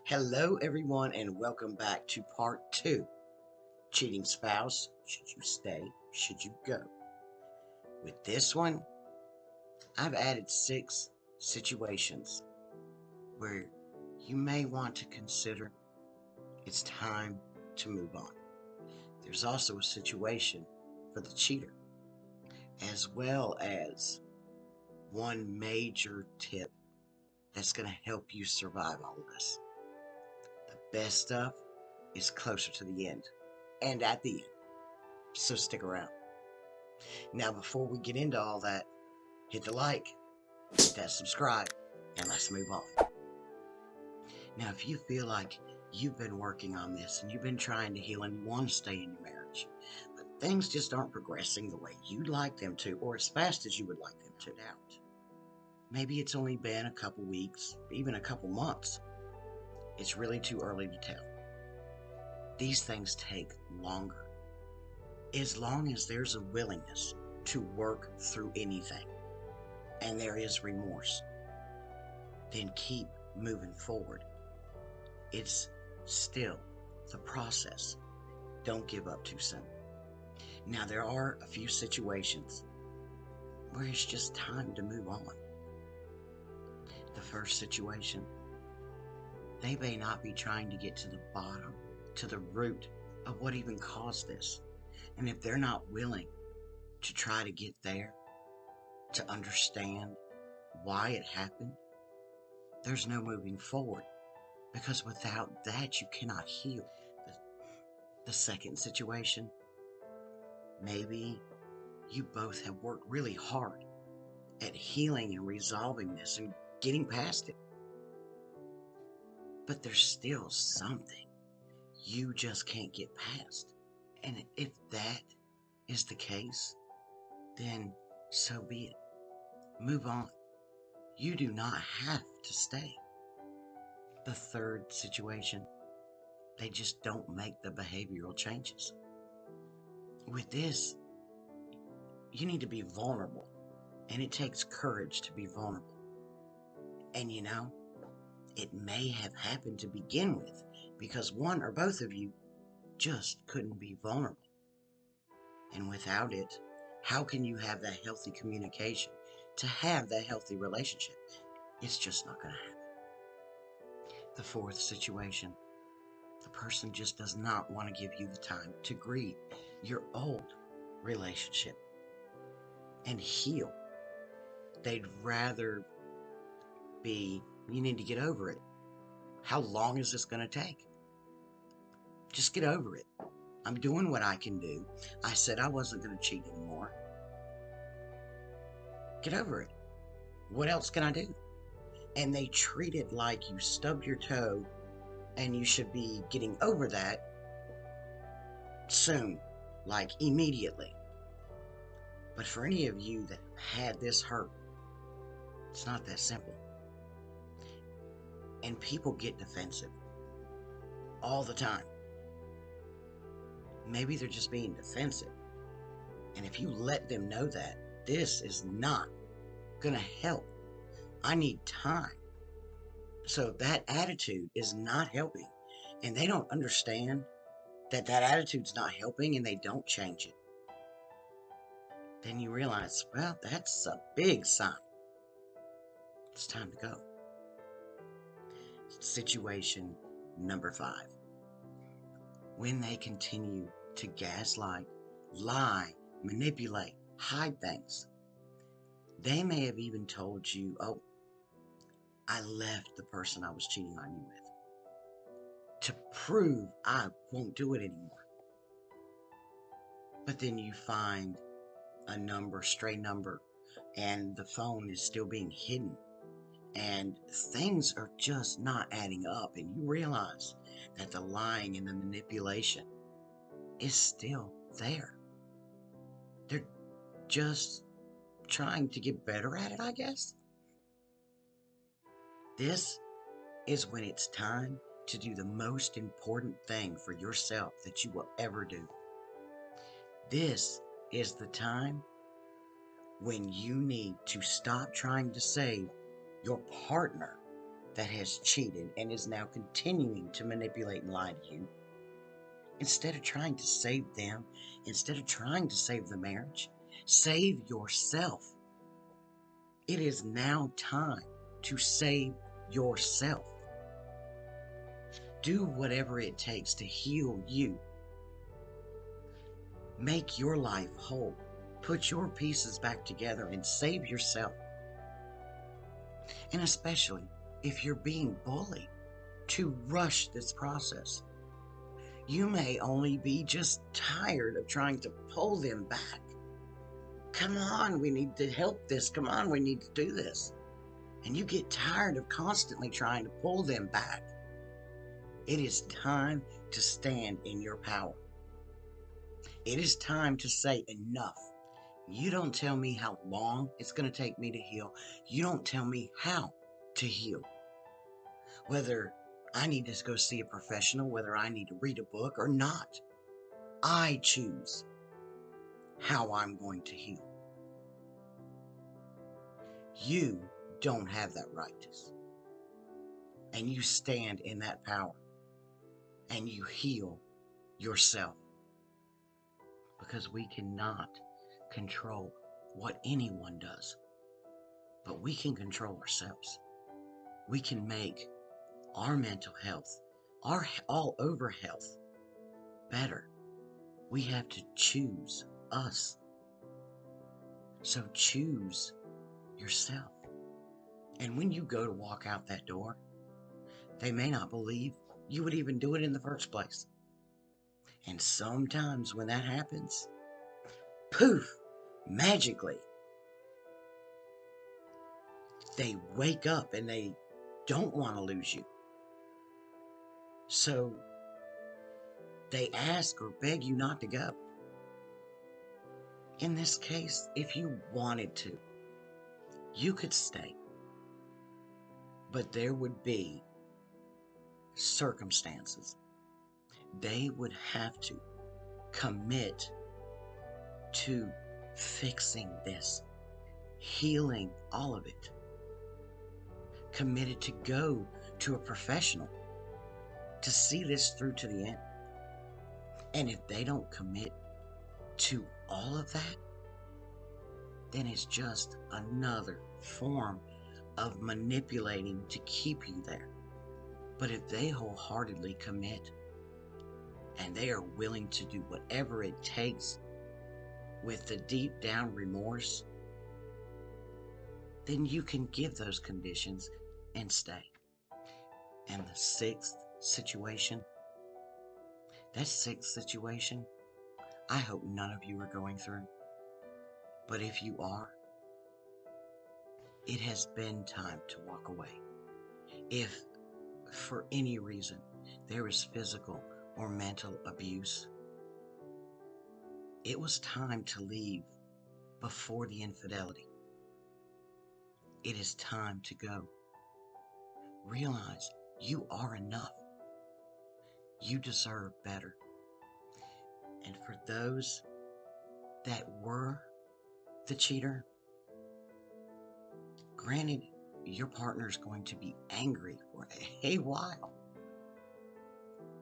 Hello, everyone, and welcome back to part two. Cheating spouse, should you stay? Should you go? With this one, I've added 6 situations where you may want to consider it's time to move on. There's also a situation for the cheater, as well as one major tip that's going to help you survive all of this. The best stuff is closer to the end and at the end, so stick around. Now, before we get into all that, hit the like, hit that subscribe, and let's move on. Now, if you feel like you've been working on this and you've been trying to heal and you want to stay in your marriage, but things just aren't progressing the way you'd like them to or as fast as you would like them to out. Maybe it's only been a couple weeks, even a couple months. It's really too early to tell. These things take longer. As long as there's a willingness to work through anything, and there is remorse, then keep moving forward. It's still the process. Don't give up too soon. Now, there are a few situations where it's just time to move on. The first situation, they may not be trying to get to the bottom, to the root of what even caused this. And if they're not willing to try to get there, to understand why it happened, there's no moving forward, because without that, you cannot heal. The second situation, maybe you both have worked really hard at healing and resolving this and getting past it, but there's still something you just can't get past. And if that is the case, then so be it. Move on. You do not have to stay. The third situation, they just don't make the behavioral changes. With this, you need to be vulnerable, and it takes courage to be vulnerable. And it may have happened to begin with because one or both of you just couldn't be vulnerable. And without it, how can you have that healthy communication to have that healthy relationship? It's just not going to happen. The fourth situation, the person just does not want to give you the time to grieve your old relationship and heal. They'd rather be, you need to get over it. How long is this going to take? Just get over it. I'm doing what I can do. I said I wasn't going to cheat anymore. Get over it. What else can I do? And they treat it like you stubbed your toe and you should be getting over that soon, like immediately. But for any of you that had this hurt, it's not that simple. And people get defensive all the time. Maybe they're just being defensive. And if you let them know that this is not going to help, I need time. So that attitude is not helping, and they don't understand that attitude's not helping and they don't change it, then you realize, well, that's a big sign. It's time to go. Situation number 5. When they continue to gaslight, lie, manipulate, hide things. They may have even told you, oh, I left the person I was cheating on you with to prove I won't do it anymore. But then you find a number, stray number, and the phone is still being hidden. And things are just not adding up. And you realize that the lying and the manipulation is still there. They're just trying to get better at it, I guess. This is when it's time to do the most important thing for yourself that you will ever do. This is the time when you need to stop trying to save your partner that has cheated and is now continuing to manipulate and lie to you, instead of trying to save them, instead of trying to save the marriage, save yourself. It is now time to save yourself. Do whatever it takes to heal you. Make your life whole. Put your pieces back together and save yourself. And especially if you're being bullied, to rush this process. You may only be just tired of trying to pull them back. Come on, we need to help this. Come on, we need to do this. And you get tired of constantly trying to pull them back. It is time to stand in your power. It is time to say enough. You don't tell me how long it's going to take me to heal. You don't tell me how to heal. Whether I need to go see a professional, whether I need to read a book or not. I choose how I'm going to heal. You don't have that right. And you stand in that power. And you heal yourself. Because we cannot control what anyone does. But we can control ourselves. We can make our mental health, our all over health, better. We have to choose us. So choose yourself. And when you go to walk out that door, they may not believe you would even do it in the first place. And sometimes when that happens, poof, magically, they wake up and they don't want to lose you. So they ask or beg you not to go. In this case, if you wanted to, you could stay. But there would be circumstances. They would have to commit to fixing this, healing all of it. Committed to go to a professional to see this through to the end. And if they don't commit to all of that, then it's just another form of manipulating to keep you there. But if they wholeheartedly commit and they are willing to do whatever it takes with the deep down remorse, then you can give those conditions and stay. And the sixth situation, I hope none of you are going through. But if you are, it has been time to walk away. If for any reason there is physical or mental abuse, it was time to leave before the infidelity. It is time to go. Realize you are enough. You deserve better. And for those that were the cheater, granted, your partner is going to be angry for a while.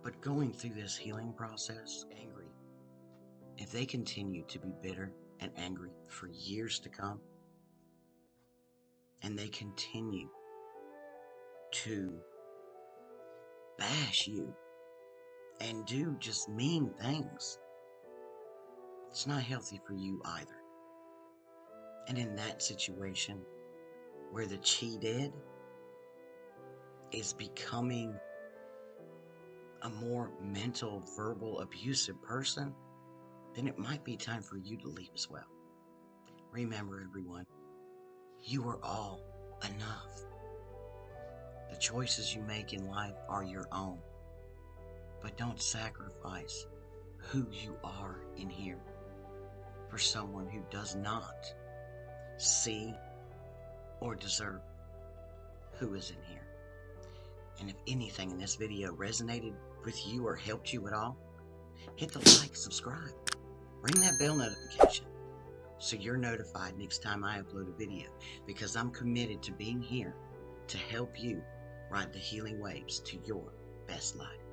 But going through this healing process, angry, if they continue to be bitter and angry for years to come, and they continue to bash you and do just mean things, it's not healthy for you either. And in that situation where the cheated is becoming a more mental, verbal, abusive person, then it might be time for you to leave as well. Remember, everyone, you are all enough. The choices you make in life are your own. But don't sacrifice who you are in here for someone who does not see or deserve who is in here. And if anything in this video resonated with you or helped you at all, hit the like, subscribe, ring that bell notification so you're notified next time I upload a video, because I'm committed to being here to help you ride the healing waves to your best life.